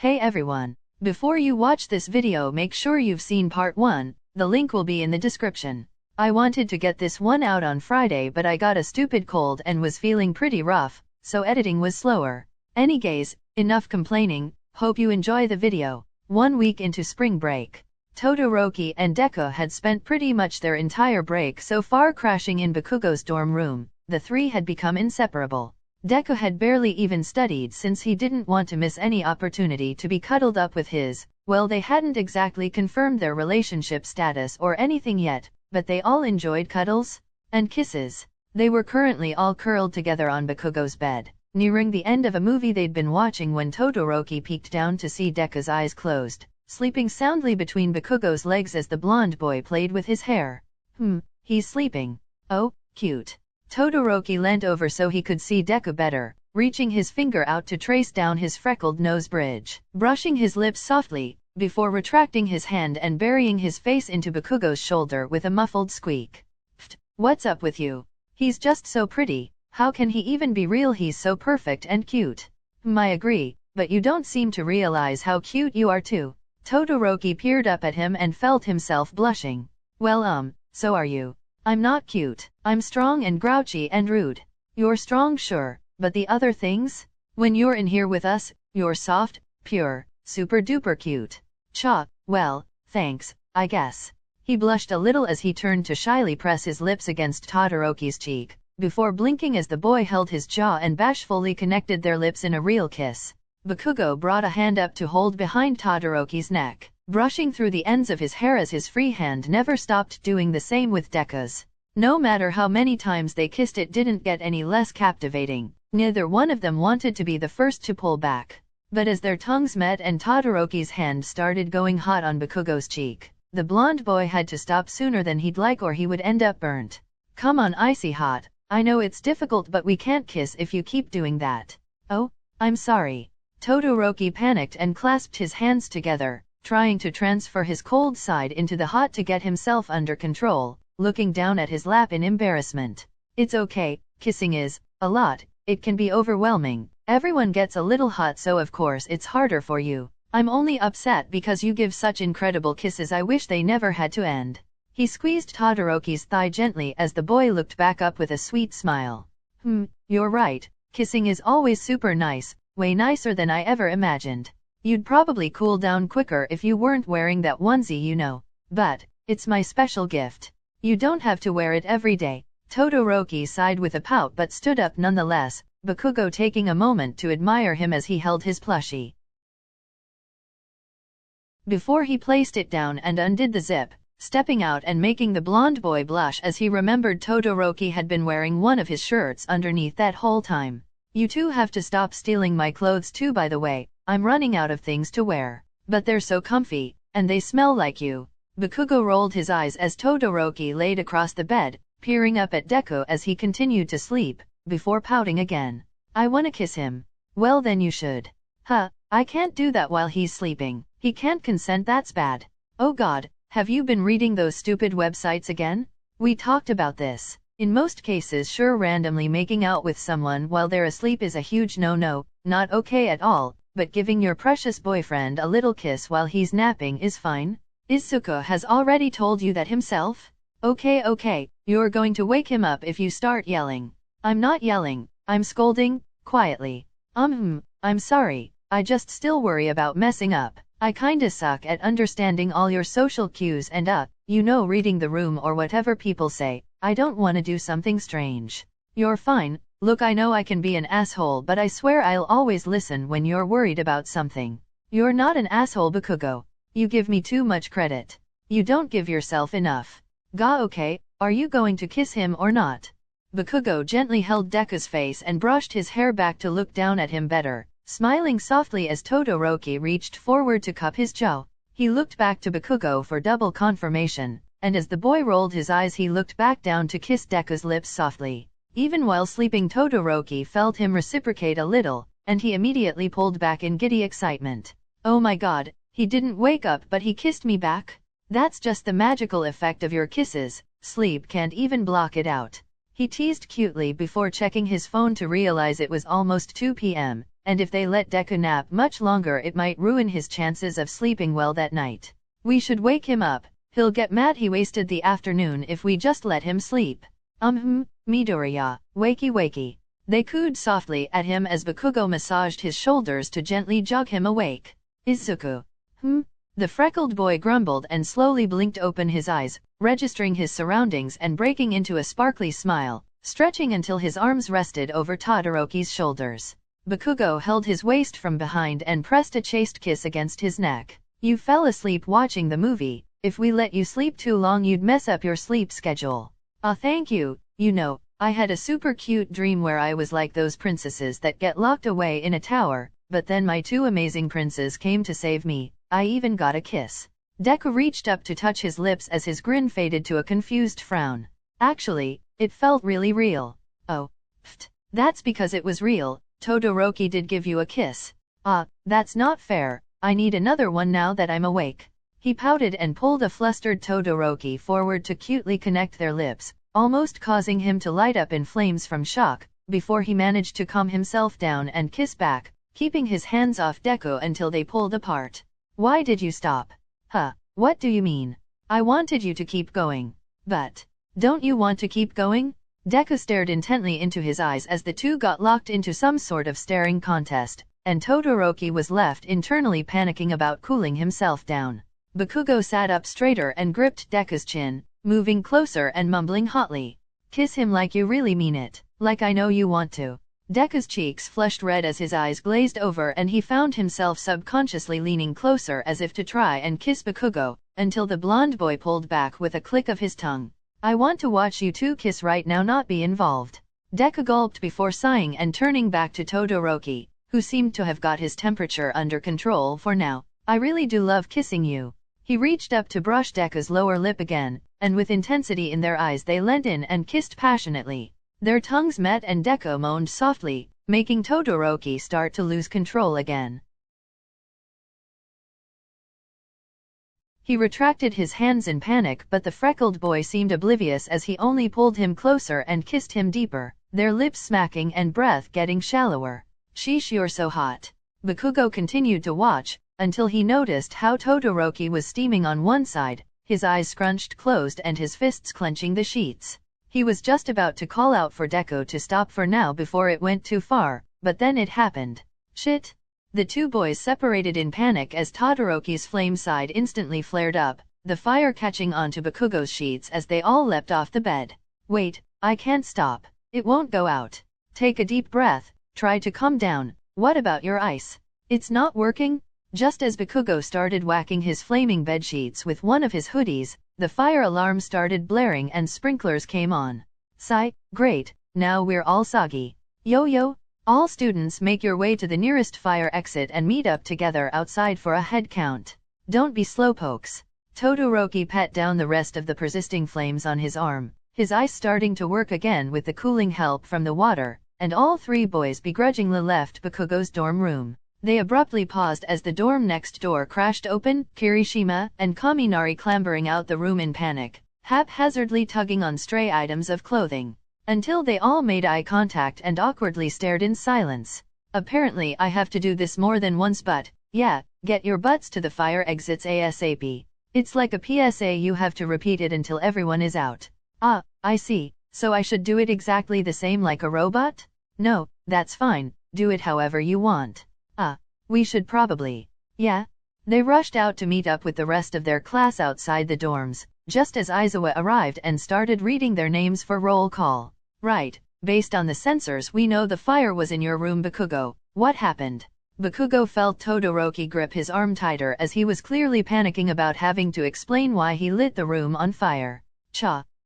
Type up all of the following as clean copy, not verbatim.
Hey everyone! Before you watch this video, make sure you've seen part 1, the link will be in the description. I wanted to get this one out on Friday, but I got a stupid cold and was feeling pretty rough, so editing was slower. Anyways, enough complaining, hope you enjoy the video. 1 week into spring break. Todoroki and Deku had spent pretty much their entire break so far crashing in Bakugo's dorm room. The three had become inseparable. Deku had barely even studied since he didn't want to miss any opportunity to be cuddled up with his, well, they hadn't exactly confirmed their relationship status or anything yet, but they all enjoyed cuddles and kisses. They were currently all curled together on Bakugo's bed, nearing the end of a movie they'd been watching when Todoroki peeked down to see Deku's eyes closed, sleeping soundly between Bakugo's legs as the blonde boy played with his hair. He's sleeping. Oh, cute. Todoroki leant over so he could see Deku better, reaching his finger out to trace down his freckled nose bridge, brushing his lips softly, before retracting his hand and burying his face into Bakugo's shoulder with a muffled squeak. Pfft, what's up with you? He's just so pretty, how can he even be real? He's so perfect and cute. I agree, but you don't seem to realize how cute you are too. Todoroki peered up at him and felt himself blushing. Well, so are you. I'm not cute. I'm strong and grouchy and rude. You're strong, sure, but the other things? When you're in here with us, you're soft, pure, super duper cute. Cha, well, thanks, I guess. He blushed a little as he turned to shyly press his lips against Todoroki's cheek, before blinking as the boy held his jaw and bashfully connected their lips in a real kiss. Bakugo brought a hand up to hold behind Todoroki's neck, brushing through the ends of his hair as his free hand never stopped doing the same with Deku's. No matter how many times they kissed, it didn't get any less captivating. Neither one of them wanted to be the first to pull back. But as their tongues met and Todoroki's hand started going hot on Bakugo's cheek, the blonde boy had to stop sooner than he'd like or he would end up burnt. Come on, icy hot. I know it's difficult, but we can't kiss if you keep doing that. Oh, I'm sorry. Todoroki panicked and clasped his hands together, trying to transfer his cold side into the hot to get himself under control, looking down at his lap in embarrassment. It's okay, kissing is a lot, it can be overwhelming. Everyone gets a little hot, so of course it's harder for you. I'm only upset because you give such incredible kisses. I wish they never had to end. He squeezed Todoroki's thigh gently as the boy looked back up with a sweet smile. You're right, kissing is always super nice, way nicer than I ever imagined. You'd probably cool down quicker if you weren't wearing that onesie, you know. But it's my special gift. You don't have to wear it every day. Todoroki sighed with a pout but stood up nonetheless, Bakugo taking a moment to admire him as he held his plushie. Before he placed it down and undid the zip, stepping out and making the blonde boy blush as he remembered Todoroki had been wearing one of his shirts underneath that whole time. You two have to stop stealing my clothes too, by the way. I'm running out of things to wear. But they're so comfy, and they smell like you. Bakugo rolled his eyes as Todoroki laid across the bed, peering up at Deku as he continued to sleep, before pouting again. I wanna kiss him. Well then you should. I can't do that while he's sleeping. He can't consent, that's bad. Oh god, have you been reading those stupid websites again? We talked about this. In most cases, sure, randomly making out with someone while they're asleep is a huge no-no, not okay at all. But giving your precious boyfriend a little kiss while he's napping is fine. Izuku has already told you that himself? Okay, you're going to wake him up if you start yelling. I'm not yelling, I'm scolding, quietly. I'm sorry, I just still worry about messing up. I kinda suck at understanding all your social cues and reading the room or whatever people say. I don't wanna do something strange. You're fine. Look, I know I can be an asshole, but I swear I'll always listen when you're worried about something. You're not an asshole, Bakugo. You give me too much credit. You don't give yourself enough. Okay, are you going to kiss him or not? Bakugo gently held Deku's face and brushed his hair back to look down at him better, smiling softly as Todoroki reached forward to cup his jaw. He looked back to Bakugo for double confirmation, and as the boy rolled his eyes he looked back down to kiss Deku's lips softly. Even while sleeping, Todoroki felt him reciprocate a little, and he immediately pulled back in giddy excitement. Oh my god, he didn't wake up but he kissed me back? That's just the magical effect of your kisses, sleep can't even block it out. He teased cutely before checking his phone to realize it was almost 2 p.m., and if they let Deku nap much longer it might ruin his chances of sleeping well that night. We should wake him up, he'll get mad he wasted the afternoon if we just let him sleep. Midoriya, wakey wakey. They cooed softly at him as Bakugo massaged his shoulders to gently jog him awake. Izuku. The freckled boy grumbled and slowly blinked open his eyes, registering his surroundings and breaking into a sparkly smile, stretching until his arms rested over Todoroki's shoulders. Bakugo held his waist from behind and pressed a chaste kiss against his neck. You fell asleep watching the movie. If we let you sleep too long you'd mess up your sleep schedule. Thank you. You know, I had a super cute dream where I was like those princesses that get locked away in a tower, but then my two amazing princes came to save me. I even got a kiss. Deku reached up to touch his lips as his grin faded to a confused frown. Actually, it felt really real. Oh, that's because it was real. Todoroki did give you a kiss. That's not fair. I need another one now that I'm awake. He pouted and pulled a flustered Todoroki forward to cutely connect their lips, almost causing him to light up in flames from shock, before he managed to calm himself down and kiss back, keeping his hands off Deku until they pulled apart. Why did you stop? What do you mean? I wanted you to keep going. But, don't you want to keep going? Deku stared intently into his eyes as the two got locked into some sort of staring contest, and Todoroki was left internally panicking about cooling himself down. Bakugo sat up straighter and gripped Deku's chin, moving closer and mumbling hotly. Kiss him like you really mean it, like I know you want to. Deku's cheeks flushed red as his eyes glazed over and he found himself subconsciously leaning closer as if to try and kiss Bakugo, until the blonde boy pulled back with a click of his tongue. I want to watch you two kiss right now, not be involved. Deku gulped before sighing and turning back to Todoroki, who seemed to have got his temperature under control for now. I really do love kissing you. He reached up to brush Deku's lower lip again, and with intensity in their eyes they leaned in and kissed passionately. Their tongues met and Deku moaned softly, making Todoroki start to lose control again. He retracted his hands in panic, but the freckled boy seemed oblivious as he only pulled him closer and kissed him deeper, their lips smacking and breath getting shallower. Sheesh, you're so hot. Bakugo continued to watch, until he noticed how Todoroki was steaming on one side, his eyes scrunched closed and his fists clenching the sheets. He was just about to call out for Deku to stop for now before it went too far, but then it happened. Shit! The two boys separated in panic as Todoroki's flame side instantly flared up, the fire catching onto Bakugo's sheets as they all leapt off the bed. Wait, I can't stop. It won't go out. Take a deep breath, try to calm down. What about your ice? It's not working? Just as Bakugo started whacking his flaming bedsheets with one of his hoodies, the fire alarm started blaring and sprinklers came on. Sigh, great, now we're all soggy. Yo, all students make your way to the nearest fire exit and meet up together outside for a head count. Don't be slowpokes. Todoroki pat down the rest of the persisting flames on his arm, his ice starting to work again with the cooling help from the water, and all three boys begrudgingly left Bakugo's dorm room. They abruptly paused as the dorm next door crashed open, Kirishima and Kaminari clambering out the room in panic, haphazardly tugging on stray items of clothing, until they all made eye contact and awkwardly stared in silence. Apparently I have to do this more than once, but, yeah, get your butts to the fire exits ASAP. It's like a PSA, you have to repeat it until everyone is out. I see, so I should do it exactly the same like a robot? No, that's fine, do it however you want. We should probably. Yeah. They rushed out to meet up with the rest of their class outside the dorms, just as Aizawa arrived and started reading their names for roll call. Right, based on the sensors we know the fire was in your room, Bakugo. What happened? Bakugo felt Todoroki grip his arm tighter as he was clearly panicking about having to explain why he lit the room on fire.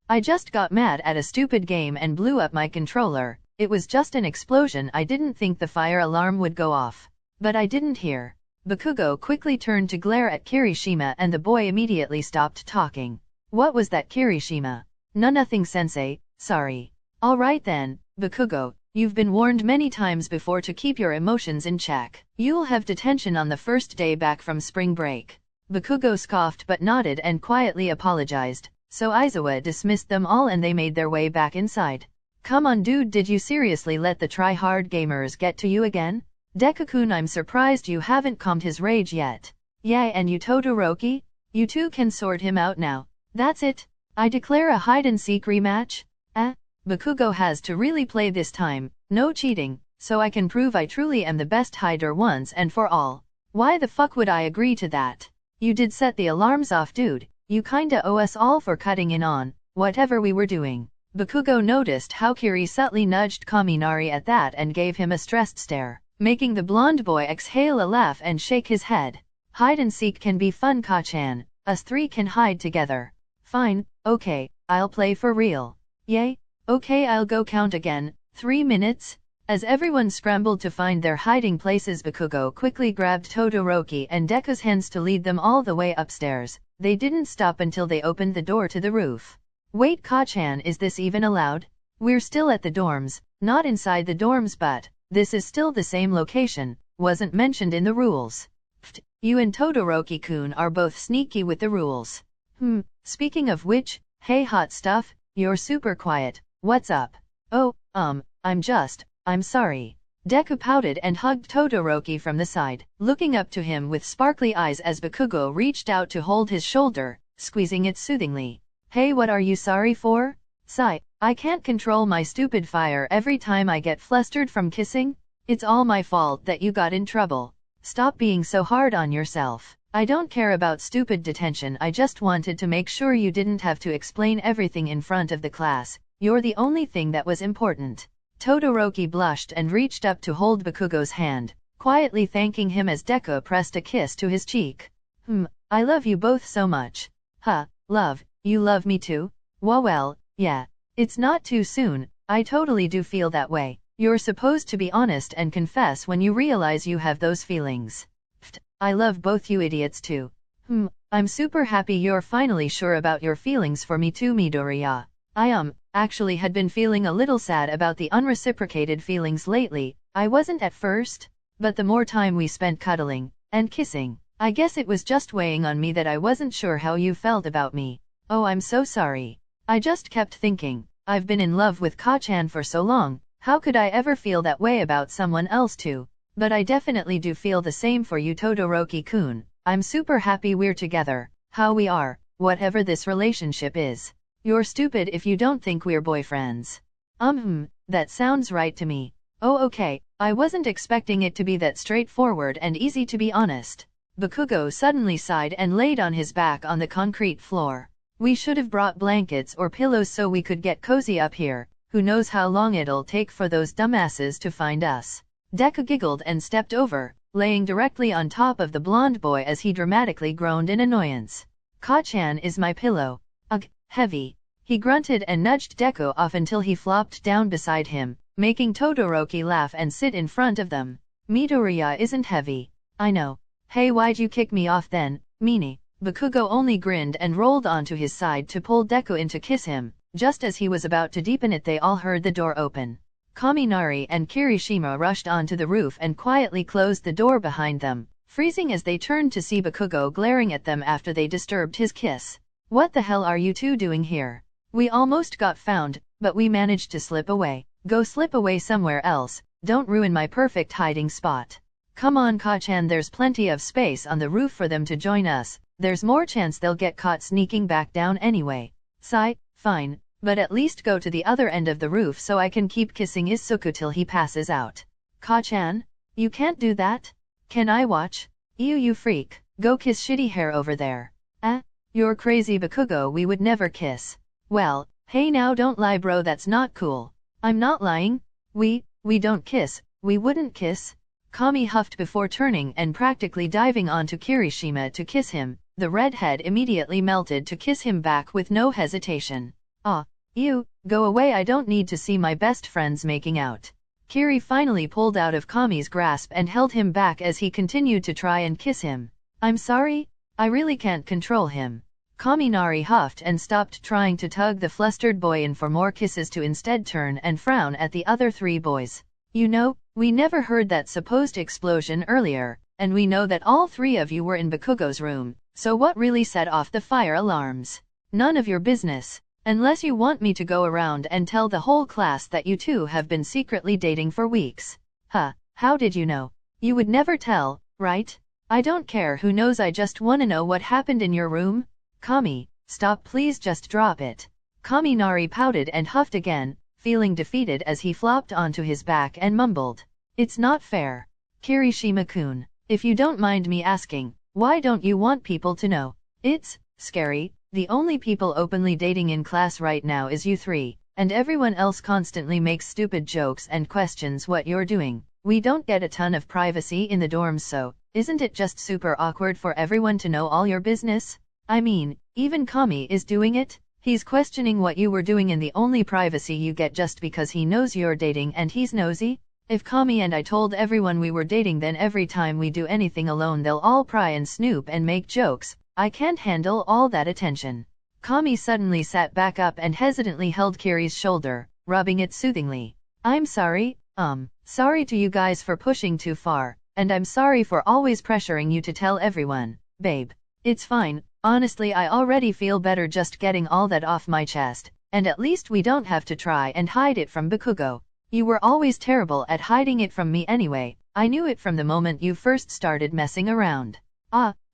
I just got mad at a stupid game and blew up my controller. It was just an explosion. I didn't think the fire alarm would go off. But I didn't hear. Bakugo quickly turned to glare at Kirishima and the boy immediately stopped talking. What was that, Kirishima? Nothing, sensei, sorry. Alright then, Bakugo, you've been warned many times before to keep your emotions in check. You'll have detention on the first day back from spring break. Bakugo scoffed but nodded and quietly apologized, so Aizawa dismissed them all and they made their way back inside. Come on dude, did you seriously let the try-hard gamers get to you again? Deku-kun, I'm surprised you haven't calmed his rage yet. Yeah, and you Todoroki? You two can sort him out now. That's it. I declare a hide-and-seek rematch? Bakugo has to really play this time, no cheating, so I can prove I truly am the best hider once and for all. Why the fuck would I agree to that? You did set the alarms off, dude. You kinda owe us all for cutting in on whatever we were doing. Bakugo noticed how Kiri subtly nudged Kaminari at that and gave him a stressed stare, making the blonde boy exhale a laugh and shake his head. Hide and seek can be fun, Ka-chan. Us three can hide together. Fine, okay, I'll play for real. Yay? Okay, I'll go count again. 3 minutes? As everyone scrambled to find their hiding places, Bakugo quickly grabbed Todoroki and Deku's hands to lead them all the way upstairs. They didn't stop until they opened the door to the roof. Wait, Ka-chan, is this even allowed? We're still at the dorms, not inside the dorms, but this is still the same location, wasn't mentioned in the rules. Pfft, you and Todoroki-kun are both sneaky with the rules. Speaking of which, hey hot stuff, you're super quiet, what's up? Oh, I'm sorry. Deku pouted and hugged Todoroki from the side, looking up to him with sparkly eyes as Bakugo reached out to hold his shoulder, squeezing it soothingly. Hey, what are you sorry for? Sigh, I can't control my stupid fire every time I get flustered from kissing. It's all my fault that you got in trouble. Stop being so hard on yourself. I don't care about stupid detention, I just wanted to make sure you didn't have to explain everything in front of the class. You're the only thing that was important. Todoroki blushed and reached up to hold Bakugo's hand, quietly thanking him as Deku pressed a kiss to his cheek. I love you both so much. Love, you love me too? Well, yeah. It's not too soon, I totally do feel that way. You're supposed to be honest and confess when you realize you have those feelings. Pfft, I love both you idiots too. I'm super happy you're finally sure about your feelings for me too, Midoriya. I actually had been feeling a little sad about the unreciprocated feelings lately. I wasn't at first, but the more time we spent cuddling and kissing, I guess it was just weighing on me that I wasn't sure how you felt about me. Oh, I'm so sorry. I just kept thinking, I've been in love with Ka-chan for so long, how could I ever feel that way about someone else too? But I definitely do feel the same for you, Todoroki-kun. I'm super happy we're together, how we are, whatever this relationship is. You're stupid if you don't think we're boyfriends. That sounds right to me. Oh, okay, I wasn't expecting it to be that straightforward and easy, to be honest. Bakugo suddenly sighed and laid on his back on the concrete floor. We should have brought blankets or pillows so we could get cozy up here. Who knows how long it'll take for those dumbasses to find us. Deku giggled and stepped over, laying directly on top of the blonde boy as he dramatically groaned in annoyance. Ka-chan is my pillow. Ugh, heavy. He grunted and nudged Deku off until he flopped down beside him, making Todoroki laugh and sit in front of them. Midoriya isn't heavy. I know. Hey, why'd you kick me off then, meanie? Bakugo only grinned and rolled onto his side to pull Deku in to kiss him. Just as he was about to deepen it, they all heard the door open. Kaminari and Kirishima rushed onto the roof and quietly closed the door behind them, freezing as they turned to see Bakugo glaring at them after they disturbed his kiss. What the hell are you two doing here? We almost got found, but we managed to slip away. Go slip away somewhere else, don't ruin my perfect hiding spot. Come on, Ka-chan, there's plenty of space on the roof for them to join us. There's more chance they'll get caught sneaking back down anyway. Sigh, fine, but at least go to the other end of the roof so I can keep kissing Izuku till he passes out. Ka-chan? You can't do that? Can I watch? Ew, you freak, go kiss shitty hair over there. You're crazy, Bakugo, we would never kiss. Well, hey now, don't lie bro, that's not cool. I'm not lying. We don't kiss, we wouldn't kiss. Kami huffed before turning and practically diving onto Kirishima to kiss him. The redhead immediately melted to kiss him back with no hesitation. Ew, go away, I don't need to see my best friends making out. Kiri finally pulled out of Kami's grasp and held him back as he continued to try and kiss him. I'm sorry? I really can't control him. Kaminari huffed and stopped trying to tug the flustered boy in for more kisses to instead turn and frown at the other three boys. You know, we never heard that supposed explosion earlier, and we know that all three of you were in Bakugo's room, so what really set off the fire alarms? None of your business. Unless you want me to go around and tell the whole class that you two have been secretly dating for weeks. How did you know? You would never tell, right? I don't care who knows, I just wanna know what happened in your room. Kami, stop please, just drop it. Kaminari pouted and huffed again, feeling defeated as he flopped onto his back and mumbled. It's not fair. Kirishima-kun, if you don't mind me asking, why don't you want people to know? It's scary. The only people openly dating in class right now is you three, and everyone else constantly makes stupid jokes and questions what you're doing. We don't get a ton of privacy in the dorms, so isn't it just super awkward for everyone to know all your business? I mean, even Kami is doing it. He's questioning what you were doing, and the only privacy you get just because he knows you're dating and he's nosy? If Kami and I told everyone we were dating, then every time we do anything alone they'll all pry and snoop and make jokes. I can't handle all that attention. Kami suddenly sat back up and hesitantly held Kiri's shoulder, rubbing it soothingly. I'm sorry, sorry to you guys for pushing too far, and I'm sorry for always pressuring you to tell everyone. Babe, it's fine, honestly I already feel better just getting all that off my chest, and at least we don't have to try and hide it from Bakugo. You were always terrible at hiding it from me anyway, I knew it from the moment you first started messing around.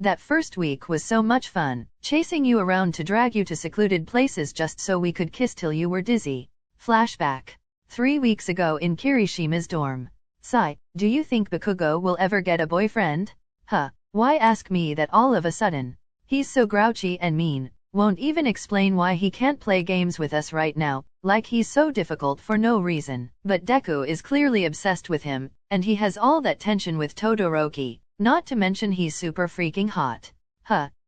That first week was so much fun, chasing you around to drag you to secluded places just so we could kiss till you were dizzy. Flashback. 3 weeks ago in Kirishima's dorm. Sigh, do you think Bakugo will ever get a boyfriend? Why ask me that all of a sudden? He's so grouchy and mean, won't even explain why he can't play games with us right now, like he's so difficult for no reason. But Deku is clearly obsessed with him, and he has all that tension with Todoroki. Not to mention he's super freaking hot.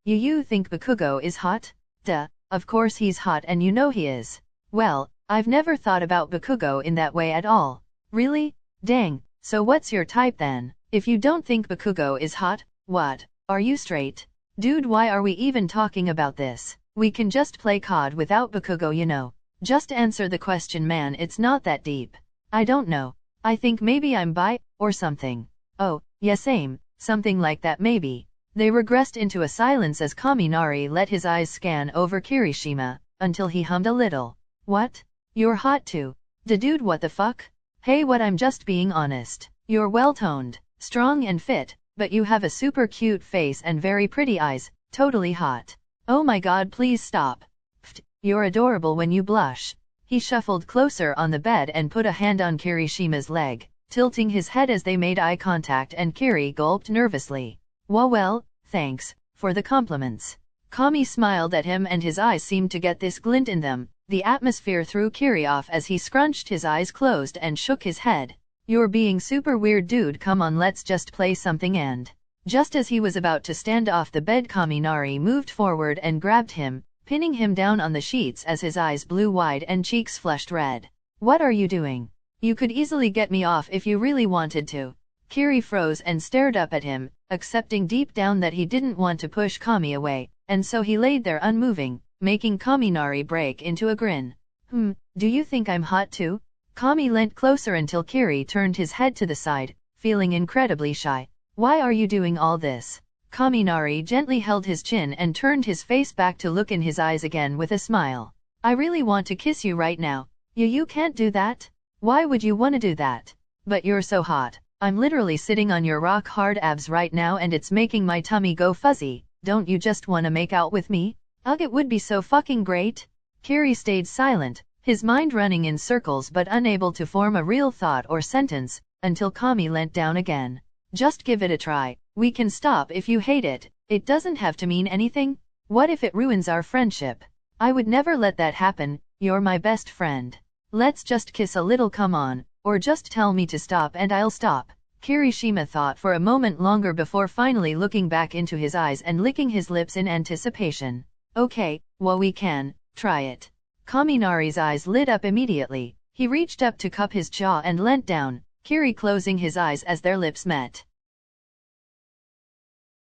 You think Bakugo is hot? Duh, of course he's hot and you know he is. Well, I've never thought about Bakugo in that way at all. Really? Dang, so what's your type then? If you don't think Bakugo is hot, what? Are you straight? Dude, why are we even talking about this? We can just play COD without Bakugo, you know. Just answer the question, man, it's not that deep. I don't know. I think maybe I'm bi, or something. Oh, yeah, same. Something like that maybe. They regressed into a silence as Kaminari let his eyes scan over Kirishima, until he hummed a little. What? You're hot too. Dude, what the fuck? Hey, what, I'm just being honest. You're well-toned, strong and fit, but you have a super cute face and very pretty eyes, totally hot. Oh my god, please stop. Pfft, you're adorable when you blush. He shuffled closer on the bed and put a hand on Kirishima's leg, tilting his head as they made eye contact, and Kiri gulped nervously. Well, thanks for the compliments. Kami smiled at him and his eyes seemed to get this glint in them. The atmosphere threw Kiri off as he scrunched his eyes closed and shook his head. You're being super weird, dude, come on, let's just play something. And just as he was about to stand off the bed, Kaminari moved forward and grabbed him, pinning him down on the sheets as his eyes blew wide and cheeks flushed red. What are you doing? You could easily get me off if you really wanted to. Kiri froze and stared up at him, accepting deep down that he didn't want to push Kami away, and so he laid there unmoving, making Kaminari break into a grin. Do you think I'm hot too? Kami leant closer until Kiri turned his head to the side, feeling incredibly shy. Why are you doing all this? Kaminari gently held his chin and turned his face back to look in his eyes again with a smile. I really want to kiss you right now. You can't do that? Why would you want to do that? But you're so hot. I'm literally sitting on your rock-hard abs right now and it's making my tummy go fuzzy. Don't you just want to make out with me? Ugh, it would be so fucking great. Kiri stayed silent, his mind running in circles but unable to form a real thought or sentence, until Kami leant down again. Just give it a try. We can stop if you hate it. It doesn't have to mean anything. What if it ruins our friendship? I would never let that happen. You're my best friend. Let's just kiss a little, come on, or just tell me to stop and I'll stop. Kirishima thought for a moment longer before finally looking back into his eyes and licking his lips in anticipation. Okay, well, we can try it. Kaminari's eyes lit up immediately. He reached up to cup his jaw and leant down, Kiri closing his eyes as their lips met.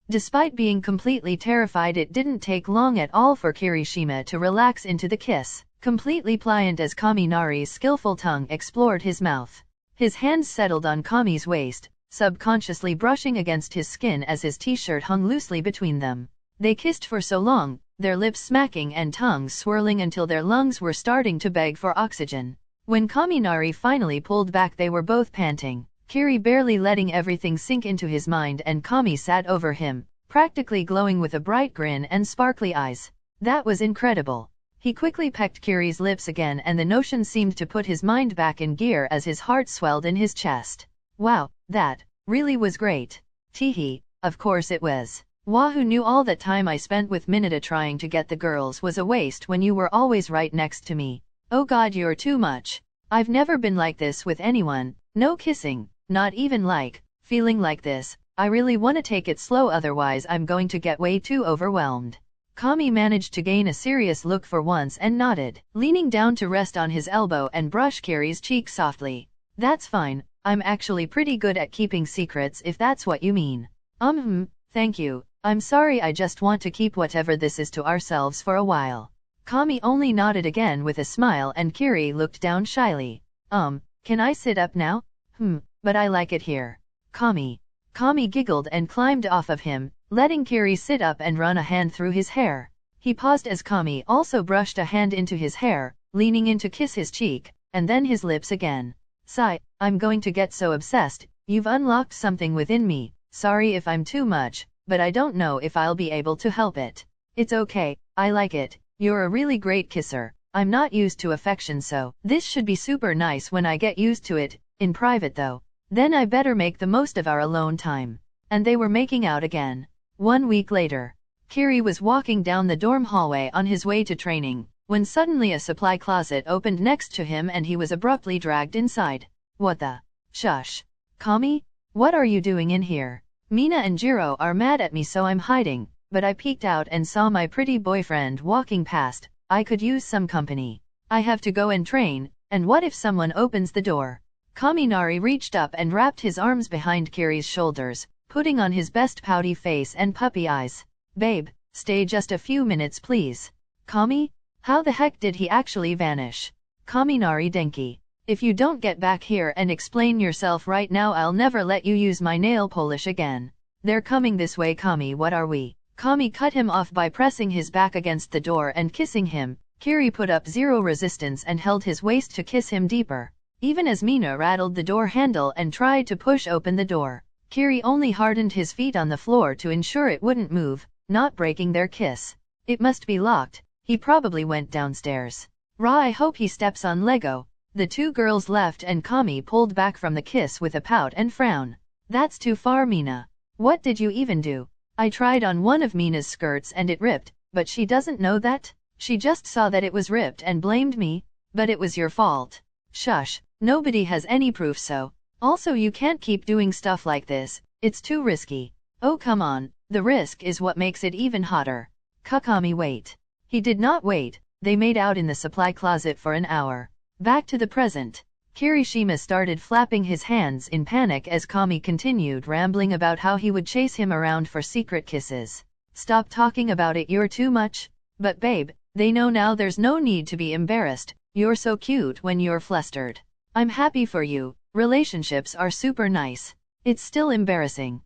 Despite being completely terrified, it didn't take long at all for Kirishima to relax into the kiss, completely pliant as Kaminari's skillful tongue explored his mouth. His hands settled on Kami's waist, subconsciously brushing against his skin as his t-shirt hung loosely between them. They kissed for so long, their lips smacking and tongues swirling until their lungs were starting to beg for oxygen. When Kaminari finally pulled back, they were both panting, Kiri barely letting everything sink into his mind, and Kami sat over him, practically glowing with a bright grin and sparkly eyes. That was incredible. He quickly pecked Kiri's lips again, and the notion seemed to put his mind back in gear as his heart swelled in his chest. Wow, that really was great. Teehee, of course it was. Wahoo knew all that time I spent with Mineta trying to get the girls was a waste when you were always right next to me. Oh god, you're too much. I've never been like this with anyone. No kissing, not even feeling like this. I really wanna take it slow, otherwise I'm going to get way too overwhelmed. Kami managed to gain a serious look for once and nodded, leaning down to rest on his elbow and brush Kiri's cheek softly. That's fine, I'm actually pretty good at keeping secrets if that's what you mean. Thank you. I'm sorry, I just want to keep whatever this is to ourselves for a while. Kami only nodded again with a smile, and Kiri looked down shyly. Can I sit up now? But I like it here. Kami giggled and climbed off of him, letting Kiri sit up and run a hand through his hair. He paused as Kami also brushed a hand into his hair, leaning in to kiss his cheek, and then his lips again. Sigh, I'm going to get so obsessed. You've unlocked something within me. Sorry if I'm too much, but I don't know if I'll be able to help it. It's okay, I like it. You're a really great kisser. I'm not used to affection, so this should be super nice when I get used to it. In private though, then I better make the most of our alone time. And they were making out again. 1 week later, Kiri was walking down the dorm hallway on his way to training, when suddenly a supply closet opened next to him and he was abruptly dragged inside. What the? Shush. Kami? What are you doing in here? Mina and Jiro are mad at me, so I'm hiding, but I peeked out and saw my pretty boyfriend walking past. I could use some company. I have to go and train, and what if someone opens the door? Kaminari reached up and wrapped his arms behind Kiri's shoulders, putting on his best pouty face and puppy eyes. Babe, stay just a few minutes please. Kami? How the heck did he actually vanish? Kaminari Denki. If you don't get back here and explain yourself right now, I'll never let you use my nail polish again. They're coming this way. Kami, what are we? Kami cut him off by pressing his back against the door and kissing him. Kiri put up zero resistance and held his waist to kiss him deeper. Even as Mina rattled the door handle and tried to push open the door, Kiri only hardened his feet on the floor to ensure it wouldn't move, not breaking their kiss. It must be locked. He probably went downstairs. I hope he steps on Lego. The two girls left and Kami pulled back from the kiss with a pout and frown. That's too far, Mina. What did you even do? I tried on one of Mina's skirts and it ripped, but she doesn't know that. She just saw that it was ripped and blamed me. But it was your fault. Shush, nobody has any proof, so. Also, you can't keep doing stuff like this. It's too risky. Oh come on, the risk is what makes it even hotter. Kami, wait. He did not wait. They made out in the supply closet for an hour. Back to the present. Kirishima started flapping his hands in panic as Kami continued rambling about how he would chase him around for secret kisses. Stop talking about it, you're too much. But babe, they know now, there's no need to be embarrassed. You're so cute when you're flustered. I'm happy for you. Relationships are super nice. It's still embarrassing.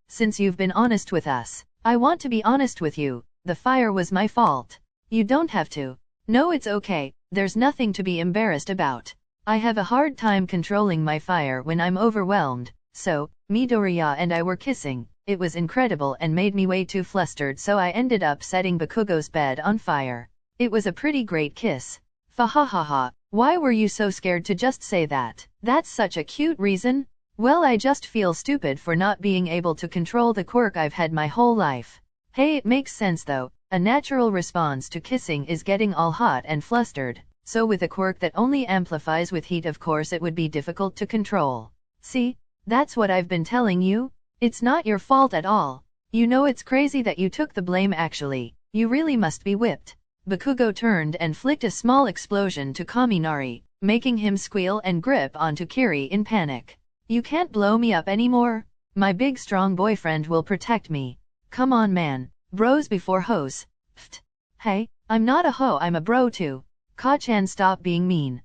Since you've been honest with us, I want to be honest with you. The fire was my fault. You don't have to. No, it's okay. There's nothing to be embarrassed about. I have a hard time controlling my fire when I'm overwhelmed. So, Midoriya and I were kissing. It was incredible and made me way too flustered, so I ended up setting Bakugo's bed on fire. It was a pretty great kiss. Fahahaha. Why were you so scared to just say that? That's such a cute reason. Well, I just feel stupid for not being able to control the quirk I've had my whole life. Hey, it makes sense though. A natural response to kissing is getting all hot and flustered, so with a quirk that only amplifies with heat, of course it would be difficult to control. See? That's what I've been telling you. It's not your fault at all. You know, it's crazy that you took the blame actually. You really must be whipped. Bakugo turned and flicked a small explosion to Kaminari, making him squeal and grip onto Kiri in panic. You can't blow me up anymore. My big strong boyfriend will protect me. Come on man. Bros before hoes. Pfft. Hey, I'm not a hoe, I'm a bro too. Ka-chan, stop being mean.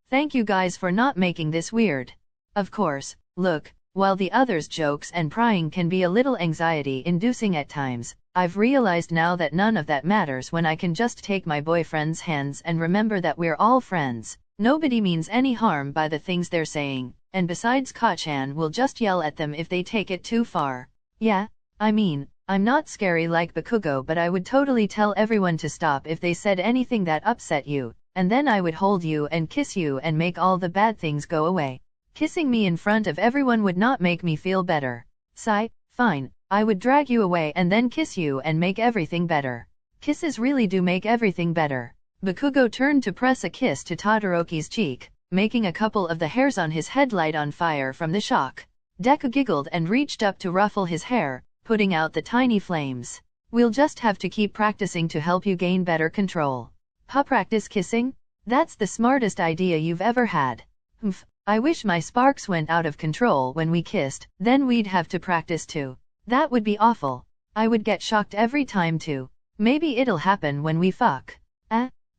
Thank you guys for not making this weird. Of course, look, while the others' jokes and prying can be a little anxiety-inducing at times, I've realized now that none of that matters when I can just take my boyfriend's hands and remember that we're all friends. Nobody means any harm by the things they're saying. and besides Kachan will just yell at them if they take it too far. Yeah, I mean, I'm not scary like Bakugo, but I would totally tell everyone to stop if they said anything that upset you, and then I would hold you and kiss you and make all the bad things go away. Kissing me in front of everyone would not make me feel better. Sigh, fine, I would drag you away and then kiss you and make everything better. Kisses really do make everything better. Bakugo turned to press a kiss to Todoroki's cheek, making a couple of the hairs on his head light on fire from the shock. Deku giggled and reached up to ruffle his hair, putting out the tiny flames. We'll just have to keep practicing to help you gain better control. Practice kissing? That's the smartest idea you've ever had. Humph, I wish my sparks went out of control when we kissed, then we'd have to practice too. That would be awful. I would get shocked every time too. Maybe it'll happen when we fuck.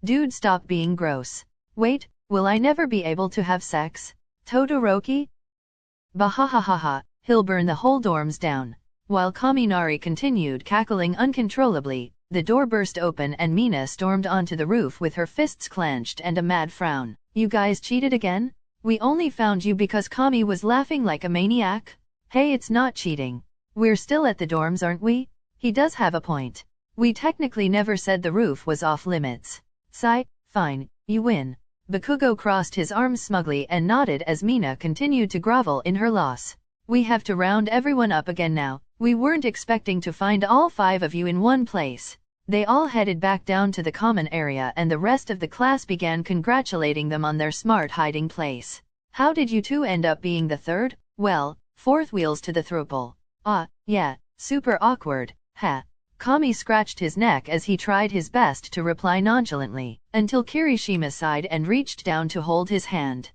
Dude, stop being gross. Wait, will I never be able to have sex? Todoroki? Bahahahaha, he'll burn the whole dorms down. While Kaminari continued cackling uncontrollably, the door burst open and Mina stormed onto the roof with her fists clenched and a mad frown. You guys cheated again? We only found you because Kami was laughing like a maniac? Hey, it's not cheating. We're still at the dorms, aren't we? He does have a point. We technically never said the roof was off limits. Sigh, fine, you win. Bakugo crossed his arms smugly and nodded as Mina continued to grovel in her loss. We have to round everyone up again now. We weren't expecting to find all 5 of you in one place. They all headed back down to the common area and the rest of the class began congratulating them on their smart hiding place. How did you two end up being the third? Well, fourth wheels to the throuple. Yeah, super awkward, ha. Kami scratched his neck as he tried his best to reply nonchalantly, until Kirishima sighed and reached down to hold his hand.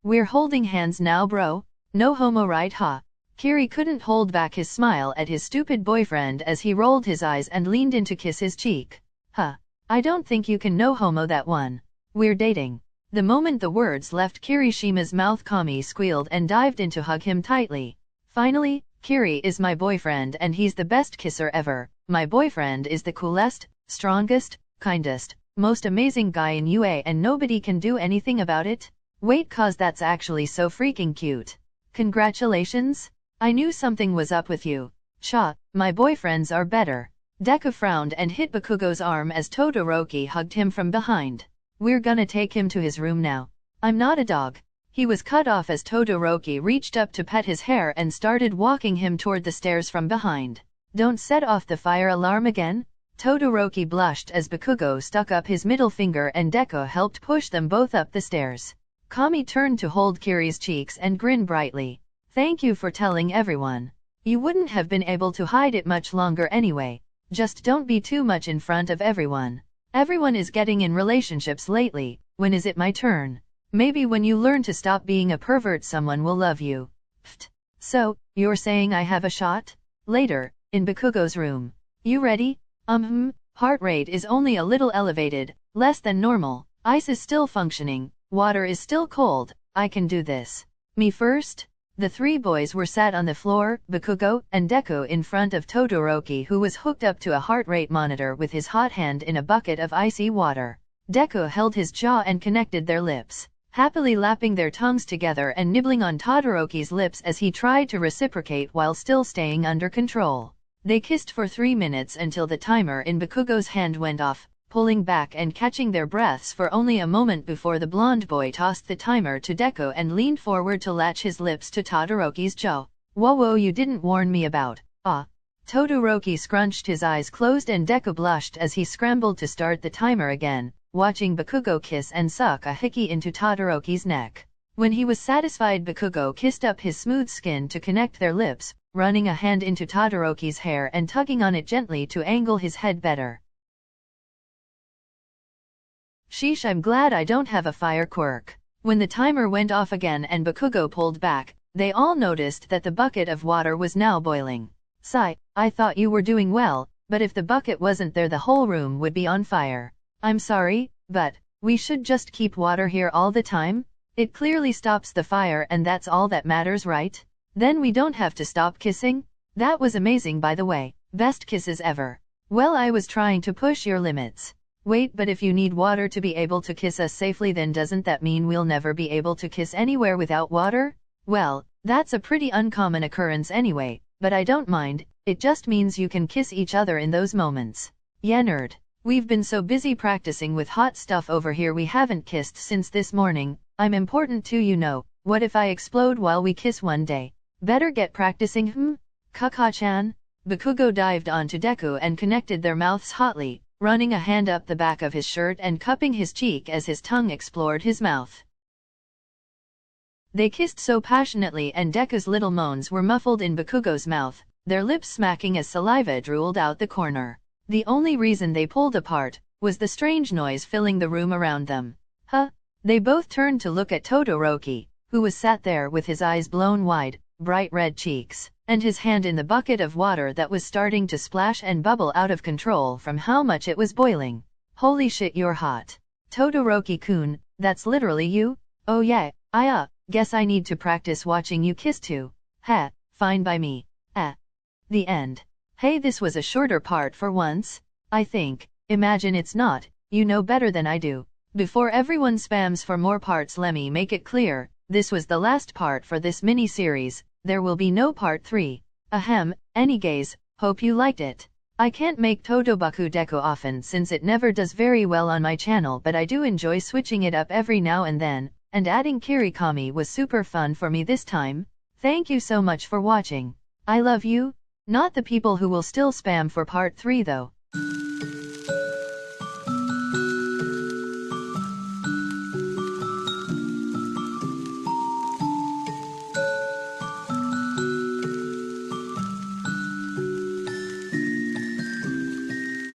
We're holding hands now, bro? No homo, right, huh? Kiri couldn't hold back his smile at his stupid boyfriend as he rolled his eyes and leaned in to kiss his cheek. I don't think you can no homo that one. We're dating. The moment the words left Kirishima's mouth, Kami squealed and dived in to hug him tightly. Finally, Kiri is my boyfriend and he's the best kisser ever. My boyfriend is the coolest, strongest, kindest, most amazing guy in UA and nobody can do anything about it? Wait, cause that's actually so freaking cute. Congratulations? I knew something was up with you. Cha, my boyfriends are better. Deku frowned and hit Bakugo's arm as Todoroki hugged him from behind. We're gonna take him to his room now. I'm not a dog. He was cut off as Todoroki reached up to pet his hair and started walking him toward the stairs from behind. Don't set off the fire alarm again? Todoroki blushed as Bakugo stuck up his middle finger and Deku helped push them both up the stairs. Kami turned to hold Kiri's cheeks and grin brightly. Thank you for telling everyone. You wouldn't have been able to hide it much longer anyway. Just don't be too much in front of everyone. Everyone is getting in relationships lately. When is it my turn? Maybe when you learn to stop being a pervert someone will love you. Pfft. So, you're saying I have a shot? Later, in Bakugo's room. You ready? Heart rate is only a little elevated, less than normal. Ice is still functioning. Water is still cold. I can do this. Me first? The 3 boys were sat on the floor, Bakugo and Deku in front of Todoroki, who was hooked up to a heart rate monitor with his hot hand in a bucket of icy water. Deku held his jaw and connected their lips, happily lapping their tongues together and nibbling on Todoroki's lips as he tried to reciprocate while still staying under control. They kissed for 3 minutes until the timer in Bakugo's hand went off, pulling back and catching their breaths for only a moment before the blonde boy tossed the timer to Deku and leaned forward to latch his lips to Todoroki's jaw. Whoa, you didn't warn me about. Todoroki scrunched his eyes closed and Deku blushed as he scrambled to start the timer again, watching Bakugo kiss and suck a hickey into Todoroki's neck. When he was satisfied, Bakugo kissed up his smooth skin to connect their lips, running a hand into Todoroki's hair and tugging on it gently to angle his head better. Sheesh, I'm glad I don't have a fire quirk. When the timer went off again and Bakugo pulled back, they all noticed that the bucket of water was now boiling. Sigh, I thought you were doing well, but if the bucket wasn't there the whole room would be on fire. I'm sorry, but we should just keep water here all the time? It clearly stops the fire and that's all that matters, right? Then we don't have to stop kissing? That was amazing, by the way. Best kisses ever. Well, I was trying to push your limits. Wait, but if you need water to be able to kiss us safely, then doesn't that mean we'll never be able to kiss anywhere without water? Well, that's a pretty uncommon occurrence anyway, but I don't mind, it just means you can kiss each other in those moments. Yeah, nerd. We've been so busy practicing with hot stuff over here we haven't kissed since this morning. I'm important too, you know. What if I explode while we kiss one day? Better get practicing, Kaka-chan? Bakugo dived onto Deku and connected their mouths hotly, running a hand up the back of his shirt and cupping his cheek as his tongue explored his mouth. They kissed so passionately and Deku's little moans were muffled in Bakugo's mouth, their lips smacking as saliva drooled out the corner. The only reason they pulled apart was the strange noise filling the room around them. They both turned to look at Todoroki, who was sat there with his eyes blown wide, bright red cheeks, and his hand in the bucket of water that was starting to splash and bubble out of control from how much it was boiling. Holy shit, you're hot. Todoroki-kun, that's literally you? Oh yeah, guess I need to practice watching you kiss too. Fine by me. The end. Hey, this was a shorter part for once. I think. Imagine it's not, you know better than I do. Before everyone spams for more parts, let me make it clear, this was the last part for this mini-series, there will be no part 3. Anyways, hope you liked it. I can't make TodoBakuDeku often since it never does very well on my channel, but I do enjoy switching it up every now and then, and adding KiriKami was super fun for me this time. Thank you so much for watching. I love you. Not the people who will still spam for part 3 though.